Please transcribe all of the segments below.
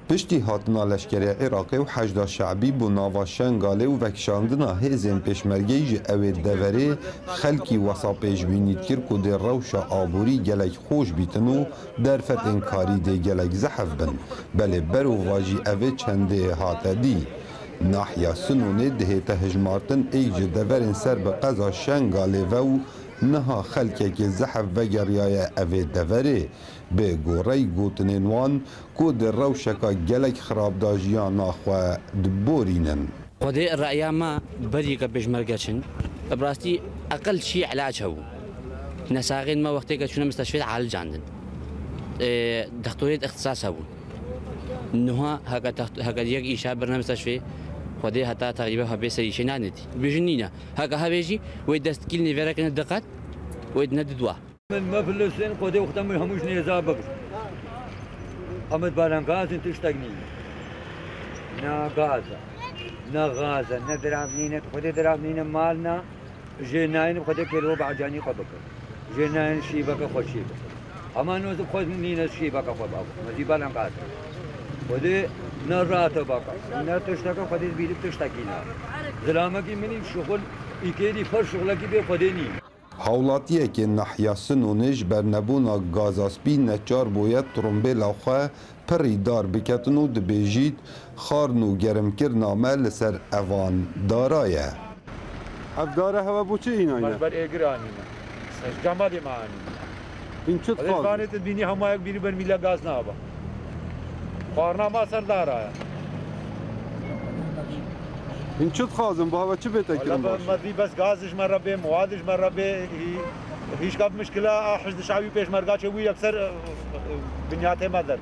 پشتی هاتنا لشکری عراقی و حشد شعبی بو ناوا شنگاله و وکشاندنا هیزن پشمرگی جی اوید دوره خلکی وسا پیشبینید کر که در روش آبوری گلک خوش بیتنو در فتن کاری ده گلک زحف بن بله برو واجی اوید چنده هاته دی ناحیا سنونه دهیتا هجمارتن ایج دورن سر به قضا شنگاله و نها خلکه که زحف و گریای اوید دوره به گوری گوتنین وان که در روشکا گلک خرابداجیان ناخواه دبورینن خودی رأی ما بری که بجمرگه چن براستی اقل شيء علاج هو نساغين ما وقتی که چونه مستشفى عالج عندن دكتورية اختصاص هو نها هكا يك إيشا برنامج مستشفى خودی حتی تقریبا هبه سریشه ندیدی بجنینا هکا هبهجی و دست کل نویره کنه دقت و ندیدوا من مفلسين خودی وقتم هموش نیزابق همت بالانگاز تشتغنی نا غازه نا غازه نا درامنين خودی درامنين مالنا جناين خودی كيلو بعجاني قبك جناين شيبك خود شيبك اما نوز خود نين شيبك خود ابو مزي بالانگاز خودی نرات باقا نتشتكا خودی بيدك تشتكينا زلامكي مني شغل يكيدي فر شغلكي بي خوديني هاولاتیه که نحیاسن و نج بر نبونا گازاسپی نچار باید ترمبه لوخه پری دار بکتن و دبیجید خارن و گرم کرنا مل سر اوان دارایه افداره هوا بو چه اینا اینا؟ مجبر ایگرانی جمالی معانی این چه تخاز؟ ادوانی تدبینی همه یک بیری بر میلا گاز نابا خارنا ما سردار آیا این چه تخازم با هوا چه بهتر کرم باش؟ مدی بس گازش مرة به موادش مرة به هیچ کاب مشکل حشد شعبی پیش مرگا چه وی اکثر بنیاته مدد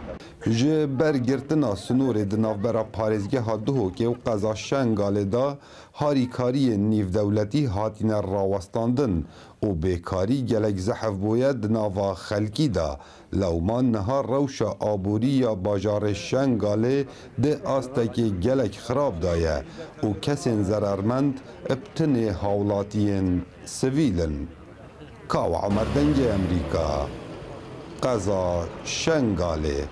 جه برگرتنا سنور دناف برا پارزگه ها دهو که و قضا شنگاله دا هاریکاری نیو دولتی هاتین راوستاندن و بیکاری گلک زحف بوید دناوا خلکی دا لومان نها روش آبوری یا باجار شنگاله ده آسته که گلک خراب دایه و کسین زرارمند ابتن هاولاتین سویلن کاو عمر دنج امریکا قضا شنگاله